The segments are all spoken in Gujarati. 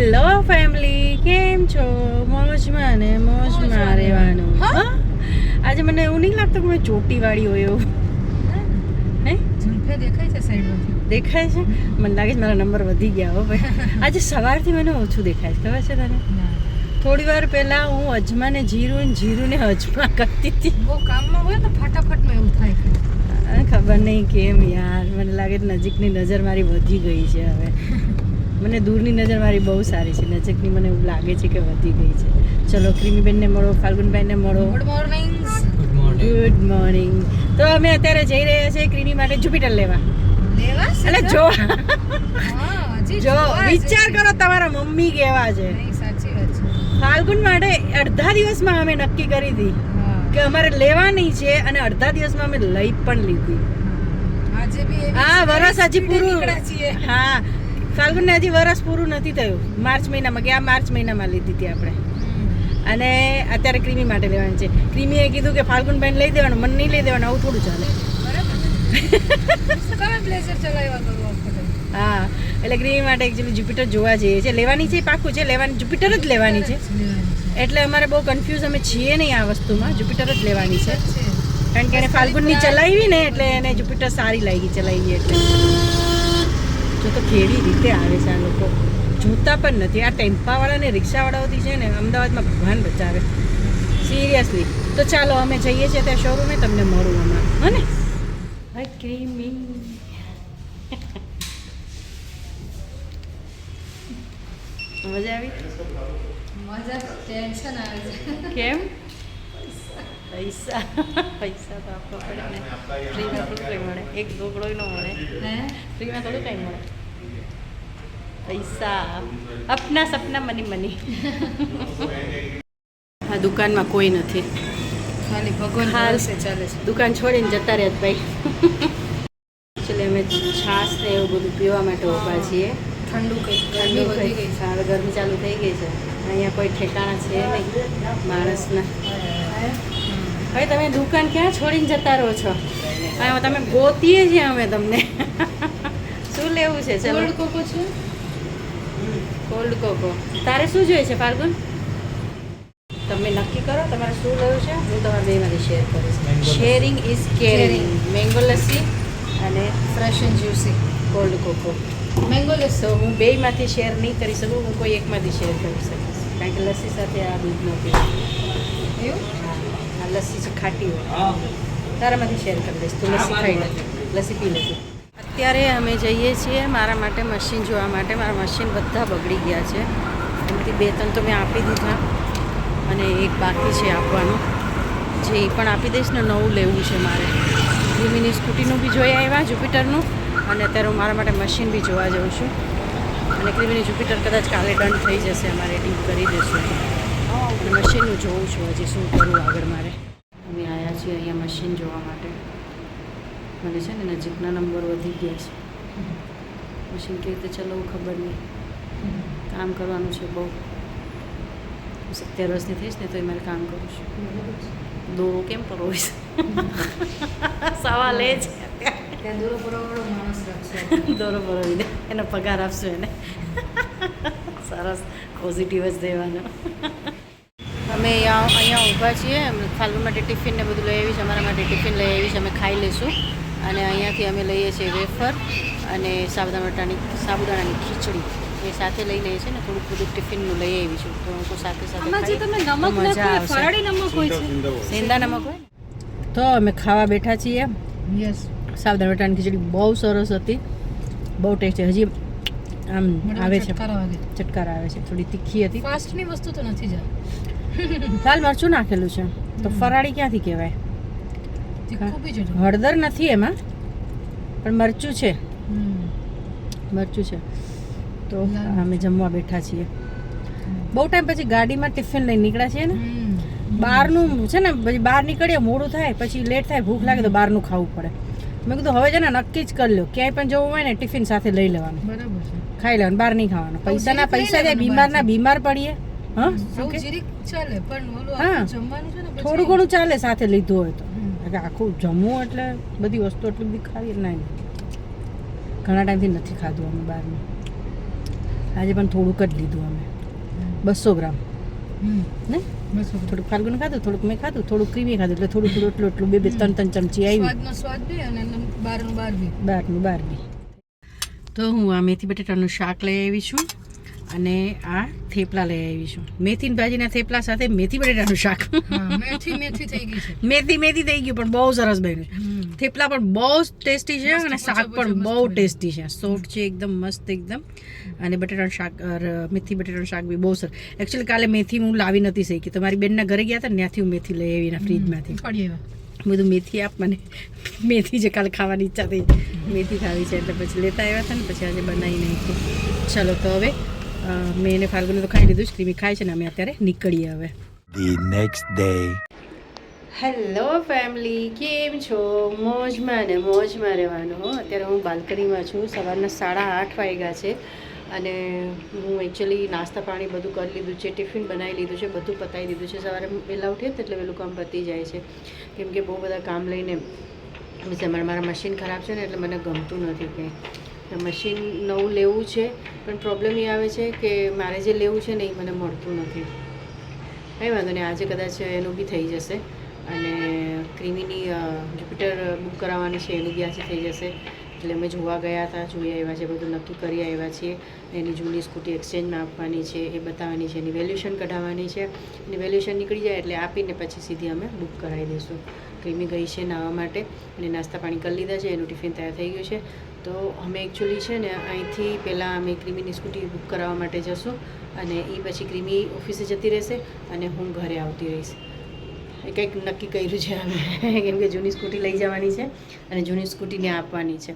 હેલો ફેમિલી, કેમ છો? મોજમાં ને મોજમાં રહેવાનું. આજે મને એવું નહીં લાગતું કે મેં ચોટીવાળી હોય એવું. હે દેખાય છે સાઈડમાંથી? દેખાય છે? મને લાગે છે મારા નંબર વધી ગયા હો ભાઈ. આજે સવારથી મને ઓછું દેખાય છે, ખબર છે તને? થોડી વાર પહેલા હું અજમા ને જીરું ને અજમા કરતી હતી. બહુ કામમાં હોય તો ફટાફટમાં એવું થાય. ખબર નહીં કેમ યાર, મને લાગે છે નજીકની નજર મારી વધી ગઈ છે હવે. મને દૂરની નજર મારી બહુ સારી છે, નજીકની મને એવું લાગે છે કે વધી ગઈ છે. ચલો ક્રીમીબેનને મળો, ફાલ્ગુનભાઈને મળો. Good morning. Good morning. તો અમે અત્યારે જઈ રહ્યા છીએ ક્રીમી માટે જુપિટર લેવા. એટલે જો જો વિચાર કરો, તમારા મમ્મી કેવા છે. સાચી વાત છે. ફાલ્ગુન માટે અડધા દિવસમાં અમે નક્કી કરી હતી કે અમારે લેવાની છે, અને અડધા દિવસમાં અમે લઈ પણ લીધી. આજે બી હા, વરસ હજી પૂરું. છીએ. હા, ફાલ્ગુનને હજી વરસ પૂરું નથી થયું. માર્ચ મહિનામાં ગયા, માર્ચ મહિનામાં લીધી હતી આપણે. અને અત્યારે ક્રીમી માટે લેવાની છે. ક્રીમીએ કીધું કે ફાલ્ગુનભાઈને લઈ દેવાનું, મને નહીં લઈ દેવાનું. આવું થોડું ચાલે. તમે બ્લેઝર ચલાવ્યા કરો આપણે. હા, એટલે ક્રીમી માટે એકચ્યુઅલી જુપિટર જોવા જઈએ છે. લેવાની છે, પાકું છે લેવાની, જુપિટર જ લેવાની છે. એટલે અમારે બહુ કન્ફ્યુઝ અમે છીએ નહીં આ વસ્તુમાં. જુપિટર જ લેવાની છે, કારણ કે એને ફાલ્ગુનની ચલાવી ને એટલે એને જુપિટર સારી લાગી ચલાવી. એટલે જો તો કેવી રીતે આવે છે આ લોકો, જોતા પણ નથી. આ ટેમ્પાવાળા ને રિક્ષાવાળાઓથી છે ને અમદાવાદમાં ભગવાન બચાવે, સિરિયસલી. તો ચાલો અમે જઈએ છીએ ત્યાં શોરૂમે, તમને મળું હમણાં. હે ને ભાઈ ક્રીમી. મજા આવી? મજા ટેન્શન આવે છે. કેમ? પૈસા પૈસા તો આપવા પડે ને. ફ્રીમાં થોડું કંઈ મળે, એક ઢોકળો ન મળે. ફ્રીમાં થોડું કંઈ મળે. પૈસા અપના સપના મની મની. આ દુકાનમાં કોઈ નથી, ખાલી ભગવાન હાલશે ચાલે છે. દુકાન છોડીને જતા રહ્યા ભાઈ. એકચ્યુઅલી અમે છાશ ને એવું બધું પીવા માટે ઊભા છીએ. ઠંડુ કંઈ ઠંડુ વધી ગઈ છે. હવે ગરમી ચાલુ થઈ ગઈ છે. અહીંયા કોઈ ઠેકાણા છે નહીં માણસના. ભાઈ તમે દુકાન ક્યાં છોડીને જતા રહો છો? હા, તમે ગોતીએ છીએ અમે તમને. શું લેવું છે? ચલો. કોલ્ડ કોકો છે. Cold cocoa. તારે શું જોઈએ છે ફાલ્ગુન? તમે નક્કી કરો તમારે શું લેવું છે. હું તમારા બેમાંથી શેર કરીશ. Sharing is caring. Mango lassi અને fresh and juicy cold cocoa. Mango lassi. તો હું બેયમાંથી શેર નહીં કરી શકું, હું કોઈ એકમાંથી શેર કરી શકીશ, કારણ કે લસ્સી સાથે આ દૂધ નથી. એવું? આ લસ્સી છે ખાટી હોય. તારામાંથી શેર કરી દઈશ. તું લસ્સી ખાઈ લે, લસ્સી પી લેતી. અત્યારે અમે જઈએ છીએ મારા માટે મશીન જોવા માટે. મારા મશીન બધા બગડી ગયા છે, એમાંથી 2-3 તો મેં આપી દીધા અને એક બાકી છે આપવાનું. જે એ પણ આપી દઈશ ને. નવું લેવું છે મારે. ક્રીમીની સ્કૂટીનું બી જોઈ આવ્યા, જુપિટરનું, અને અત્યારે હું મારા માટે મશીન બી જોવા જાઉં છું. અને ક્રીમીની જુપિટર કદાચ કાલે ડન થઈ જશે, અમારે ડીપ કરી દઈશું. અને મશીનનું જોઉં છું હજી શું કરવું આગળ મારે. અમે આવ્યા છીએ અહીંયા મશીન જોવા માટે. મને છે ને નજીકના નંબર વધી ગયા છે. મશીન કેવી રીતે ચલાવવું ખબર નહીં. કામ કરવાનું છે બહુ. 17 વર્ષની થઈશ ને તો એ મારે કામ કરું છું. દોરો કેમ પરોવીશ? સવાલ એ છે. ત્યાં દૂરો પરોવાળો માણસ રાખશે. દોરો પરોવી દે, એનો પગાર આપશું એને. સરસ, પોઝિટિવ જ દેવાનો. અમે અહીંયા ઊભા છીએ. ફાલ્ગુન માટે ટિફિન ને બધું લઈ આવી છે, અમારા માટે ટિફિન લઈ આવી છે. અમે ખાઈ લઈશું. અને અહીંયાથી અમે લઈએ છીએ વેફર અને સાબુદાણાની ખીચડી. એ સાથે લઈ લઈએ છીએ ને. થોડુંક બધું ટિફિનનું લઈ આવી છું, તો હું સાથે સાથે આમાં જે તમે નમક મજા નાખો, આવશે. ફરાળી નમક હોય છે. સેંધા નમક હોય. તો અમે ખાવા બેઠા છીએ. યસ. સાબુદાણા બટાકાની ખીચડી બહુ સરસ હતી, બહુ ટેસ્ટી. હજી આમ આવે છે, ચટકાર આવે છે. થોડી તીખી હતી. ફાસ્ટની વસ્તુ તો નથી જ. લાલ મરચું નાખેલું છે, તો ફરાળી ક્યાંથી કહેવાય? તીખું બી જોજો. હળદર નથી એમાં, પણ મરચું છે. મરચું છે. તો અમે જમવા બેઠા છીએ. બહુ ટાઈમ પછી ગાડીમાં ટિફિન લઈને નીકળ્યા છીએ ને. બહારનું છે ને, પછી બહાર નીકળીએ મોડું થાય, પછી લેટ થાય, ભૂખ લાગે તો બહારનું ખાવું પડે. મેં કીધું હવે છે ને નક્કી જ કરી લો, ક્યાંય પણ જવું હોય ને ટિફિન સાથે લઈ લેવાનું. બરાબર છે. ખાઈ લેવાનું, બહાર નહીં ખાવાનું. પૈસાના પૈસા જાય, બીમાર પડીએ. હા, ચાલે, પણ ઓલું હા, જમવાનું છે ને થોડું ઘણું ચાલે સાથે લીધું હોય તો. આખું જમવું એટલે બધી વસ્તુ એટલી બધી ખાવી નહીં. ઘણા ટાઈમથી નથી ખાધું અમે બહારનું. આજે પણ થોડુંક જ લીધું અમે 200 ગ્રામ ને બસ થોડુંક ફાલ્ગુને ખાધું, થોડુંક મેં ખાધું, થોડુંક ક્રીમી ખાધું, એટલે થોડું થોડું એટલું બે 3 ચમચી આવી સ્વાદનો સ્વાદ બી અને બહારનું બહાર બી. બહારનું બહાર બી. તો હું આ મેથી બટેટાનું શાક લઈ આવી છું અને આ થેપલા લઈ આવી છું. મેથીની ભાજીના થેપલા સાથે મેથી બટેટાનું શાક. મેથી મેથી થઈ ગઈ છે. મેથી થઈ ગયું પણ બહુ સરસ બન્યું. થેપલા પણ બહુ ટેસ્ટી છે અને શાક પણ બહુ ટેસ્ટી છે, સોફ્ટ છે એકદમ મસ્ત એકદમ. અને બટેટાનું શાક મેથી બટેટાનું શાક બી બહુ સરસ. એકચ્યુઅલી કાલે મેથી હું લાવી નથી શકી, તો મારી બેનના ઘરે ગયા હતા ને ત્યાંથી હું મેથી લઈ આવીને ફ્રીજમાંથી પડી બધું મેથી આપ મને. મેથી જે કાલે ખાવાની ઈચ્છા થઈ, મેથી ખાવી છે એટલે પછી લેતા આવ્યા હતા ને પછી આજે બનાવી નાખ્યું. ચલો તો હવે મેં એને ફાલ્ગુને તો ખાઈ લીધું, ક્રીમી ખાય છે ને અમે અત્યારે નીકળીએ હવે. The next day. Hello family, કેમ છો? મોજમાં ને મોજમાં રહેવાનું હો. અત્યારે હું બાલ્કનીમાં છું, સવારના 8:30 વાગ્યા છે અને હું એકચ્યુઅલી નાસ્તા પાણી બધું કરી લીધું છે, ટિફિન બનાવી લીધું છે, બધું પતાવી દીધું છે. સવારે વહેલા ઉઠીએ તો એટલે વહેલું કામ પતી જાય છે, કેમ કે બહુ બધા કામ લઈને મારા મશીન ખરાબ છે ને એટલે મને ગમતું નથી કંઈ. મશીન નવું લેવું છે પણ પ્રોબ્લેમ એ આવે છે કે મારે જે લેવું છે ને એ મને મળતું નથી. કંઈ વાંધો નહીં, આજે કદાચ એનું બી થઈ જશે. અને ક્રીમીની જુપિટર બુક કરાવવાની છે, એનું બી આજે થઈ જશે. એટલે અમે જોવા ગયા હતા, જોઈ આવ્યા છે, બધું નક્કી કરી આવ્યા છીએ. એની જૂની સ્કૂટી એક્સચેન્જમાં આપવાની છે, એ બતાવવાની છે, એની વેલ્યુશન કઢાવવાની છે. એની વેલ્યુશન નીકળી જાય એટલે આપીને પછી સીધી અમે બુક કરાવી દઈશું. ક્રીમી ગઈ છે નાહવા માટે અને નાસ્તા પાણી કરી લીધા છે, એનું ટિફિન તૈયાર થઈ ગયું છે. તો અમે એકચ્યુઅલી છે ને અહીંથી પહેલાં અમે ક્રીમીની સ્કૂટી બુક કરાવવા માટે જશું અને એ પછી ક્રીમી ઓફિસે જતી રહેશે અને હું ઘરે આવતી રહીશ. એ કંઈક નક્કી કર્યું છે અમે, કેમ કે જૂની સ્કૂટી લઈ જવાની છે અને જૂની સ્કૂટીને આપવાની છે.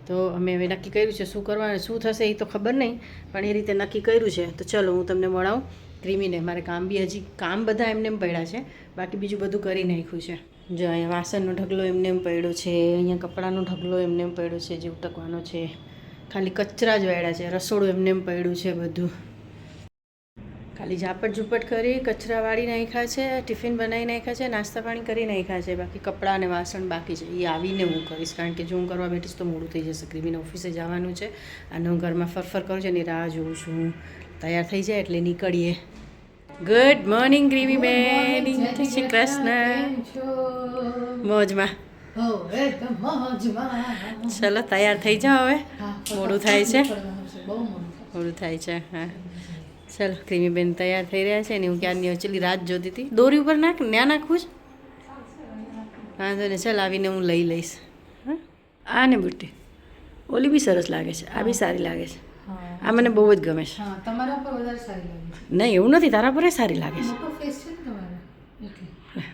તો અમે હવે નક્કી કર્યું છે, શું કરવાનું શું થશે એ તો ખબર નહીં, પણ એ રીતે નક્કી કર્યું છે. તો ચલો હું તમને મળાવું ક્રીમીને. મારે કામ બી હજી કામ બધા એમને એમ પડ્યા છે, બાકી બીજું બધું કરી નાખ્યું છે. જો અહીંયા વાસણનો ઢગલો એમને એમ પડ્યો છે, અહીંયા કપડાનો ઢગલો એમને એમ પડ્યો છે, જે ઉટકવાનો છે. ખાલી કચરા જ વાળ્યા છે, રસોડું એમને એમ પડ્યું છે બધું. ખાલી ઝાપટ ઝૂપટ કરી કચરા વાળી નાખ્યા છે, ટિફિન બનાવી નાખ્યા છે, નાસ્તા પાણી કરી નાખ્યા છે. બાકી કપડાં અને વાસણ બાકી છે, એ આવીને હું કરીશ, કારણ કે જો હું કરવા બેઠીશ તો મોડું થઈ જશે. ક્રીમીને ઓફિસે જવાનું છે અને હું ઘરમાં ફરફર કરું છું એની રાહ જોઉં છું. તૈયાર થઈ જાય એટલે નીકળીએ. ગુડ મોર્નિંગ ક્રીમી બેન, જય શ્રી કૃષ્ણ. મોજમાં. ચલો તૈયાર થઈ જાઓ, હવે મોડું થાય છે, મોડું થાય છે. હા ચાલો ક્રીમી બેન તૈયાર થઈ રહ્યા છે ને હું ક્યારની એકચ્યુઅલી રાત જોતી હતી. દોરી ઉપર નાખ, ન્યા નાખવું જ વાંધો ને. ચાલ આવીને હું લઈ લઈશ. હા આ ને બુટ્ટી ઓલી બી સરસ લાગે છે, આ બી સારી લાગે છે. આ મને બહુ જ ગમે છે. તમારા પર વધારે સારી લાગે છે. નહીં એવું નથી, તારા પર સારી લાગે છે. મોટો ફેસ છે ને તમારા એટલે.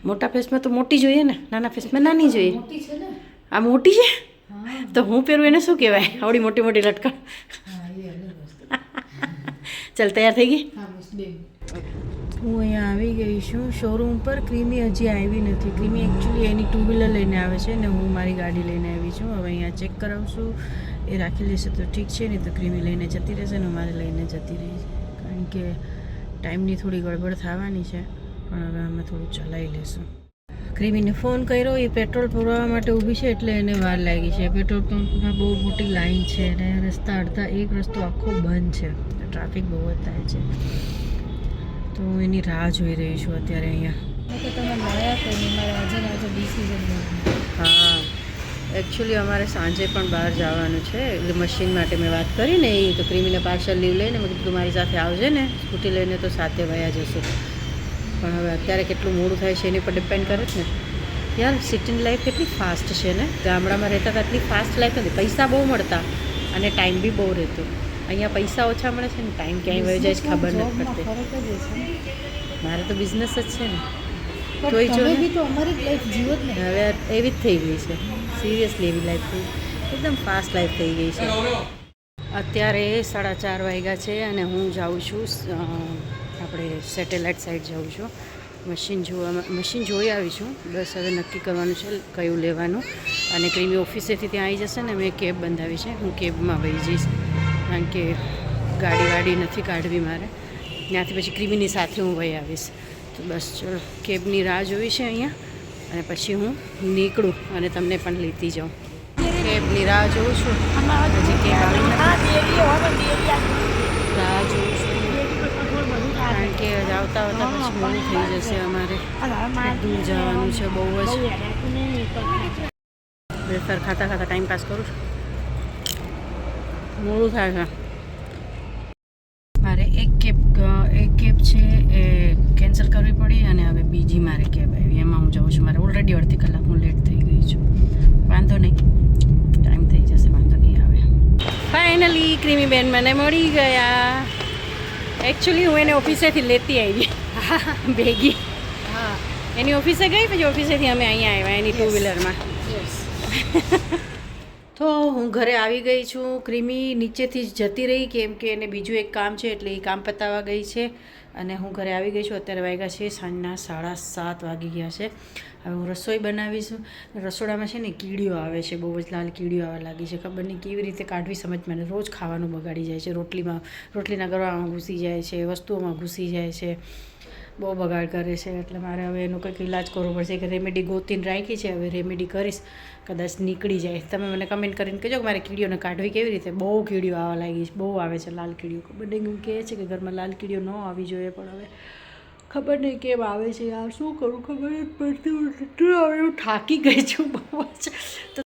મોટા ફેસમાં તો મોટી જોઈએ ને, નાના ફેસમાં નાની જોઈએ. મોટી છે ને. આ મોટી છે હા તો હું પહેરું એને શું કહેવાય? આવડી મોટી મોટી લટકણ. હા એ અલગ વસ્તુ. ચાલ તૈયાર થઈ ગઈ. હા બસ બે. હું અહીંયા આવી ગઈ છું શોરૂમ પર. ક્રીમી હજી આવી નથી. ક્રીમી એકચ્યુઅલી એની 2 વ્હીલર લઈને આવે છે ને હું મારી ગાડી લઈને આવી છું. હવે અહીંયા ચેક કરાવશું, એ રાખી લેશે તો ઠીક છે, નહીં તો ક્રીમી લઈને જતી રહેશે ને મારે લઈને જતી રહીશ, કારણ કે ટાઈમની થોડી ગડબડ થવાની છે. પણ હવે અમે થોડું ચલાવી લેશું. ક્રીમીને ફોન કર્યો, એ પેટ્રોલ પુરાવવા માટે ઊભી છે એટલે એને વાર લાગી છે. પેટ્રોલ પંપમાં બહુ મોટી લાઈન છે અને રસ્તા અડધા એક રસ્તો આખો બંધ છે, ટ્રાફિક બહુ જ થાય છે. તો હું એની રાહ જોઈ રહી છું અત્યારે અહીંયા. તો તમે મળ્યા તો નહીં, મારે આજે ને આજે ડિસિઝન લેવાનું. હા એકચ્યુઅલી અમારે સાંજે પણ બહાર જવાનું છે, એટલે મશીન માટે મેં વાત કરી ને એ તો ક્રીમીને પાર્સલ લીવ લઈને મેં કીધું મારી સાથે આવજે ને, સ્કૂટી લઈને તો સાથે વયા જશું. પણ હવે અત્યારે કેટલું મોડું થાય છે એની પર ડિપેન્ડ કરે છે ને. યાર સિટીની લાઈફ કેટલી ફાસ્ટ છે ને, ગામડામાં રહેતા હતા એટલી ફાસ્ટ લાઈફ નથી. પૈસા બહુ મળતા અને ટાઈમ બી બહુ રહેતો. અહીંયા પૈસા ઓછા મળે છે ને ટાઈમ ક્યાંય વહી જાય છે ખબર નથી પડતી. ફરક જ છે. મારે તો બિઝનેસ જ છે ને, પણ જોઈ તમે જો બી તો અમારી લાઈફ જીવો જ ને. હવે એવી જ થઈ ગઈ છે, સિરિયસલી એવી લાઈફ થઈ, એકદમ ફાસ્ટ લાઈફ થઈ ગઈ છે. અત્યારે 4:30 વાગ્યા છે અને હું જાઉં છું આપણે સેટેલાઇટ સાઈડ જાઉં છું. મશીન જોઈ આવી છું. બસ હવે નક્કી કરવાનું છે કયું લેવાનું. અને ક્રીમી ઓફિસેથી ત્યાં આવી જશે ને, મેં કેબ બંધાવી છે, હું કેબમાં વહી જઈશ, કારણ કે ગાડી વાડી નથી કાઢવી મારે. ત્યાંથી પછી ક્રીમીની સાથે હું વહી આવીશ. તો બસ ચલો કેબની રાહ જોઈ છે અહીંયા અને પછી હું નીકળું અને તમને પણ લેતી જાઉં. કેબની રાહ જોઉં છું, હજી કેબ આવી નથી. રાહ આવતા આવતા પછી મોડું થઈ જશે અમારે. દૂર જવાનું છે બહુ જ. વેફર ખાતા ખાતા ટાઈમ પાસ કરું છું. મોડું થાય છે. મારે એક કેબ છે એ કેન્સલ કરવી પડી અને હવે બીજી મારે કેબ આવી એમાં હું જાઉં છું. મારે ઓલરેડી અડધી કલાક હું લેટ થઈ ગઈ છું. વાંધો નહીં, ટાઈમ થઈ જશે, વાંધો નહીં આવે. ફાઇનલી ક્રીમીબેન મને મળી ગયા. એકચ્યુઅલી હું એને ઓફિસેથી લેતી આવી ભેગી. હા એની ઓફિસે ગઈ પછી ઓફિસેથી અમે અહીંયા આવ્યા એની ટુ વ્હીલરમાં. તો હું ઘરે આવી ગઈ છું. ક્રીમી નીચેથી જ જતી રહી કેમ કે એને બીજું એક કામ છે એટલે એ કામ પતાવવા ગઈ છે અને હું ઘરે આવી ગઈ છું. અત્યારે વાગ્યા છે સાંજના 7:30 વાગી ગયા છે. હવે હું રસોઈ બનાવીશું. રસોડામાં છે ને કીડીઓ આવે છે, બહુ જ લાલ કીડીઓ આવવા લાગી છે. ખબર નહીં કેવી રીતે કાઢવી સમજ મને. રોજ ખાવાનું બગાડી જાય છે. રોટલીના ગરવામાં ઘૂસી જાય છે, વસ્તુઓમાં ઘૂસી જાય છે, બહુ બગાડ કરે છે. એટલે મારે હવે એનું કંઈક ઇલાજ કરવો પડશે. કે રેમેડી ગોતીને રાખી છે, હવે રેમેડી કરીશ, કદાચ નીકળી જાય. તમે મને કમેન્ટ કરીને કહેજો કે મારે કીડીઓને કાઢવી કેવી રીતે. બહુ કીડીઓ આવવા લાગી છે, બહુ આવે છે લાલ કીડીઓ. ખબર નહીં કહે છે કે ઘરમાં લાલ કીડીઓ ન આવી જોઈએ પણ હવે ખબર નહીં કેમ આવે છે યાર. શું કરું ખબર જ પડતી. હવે હું થાકી ગઈ છું બહુ જ. તો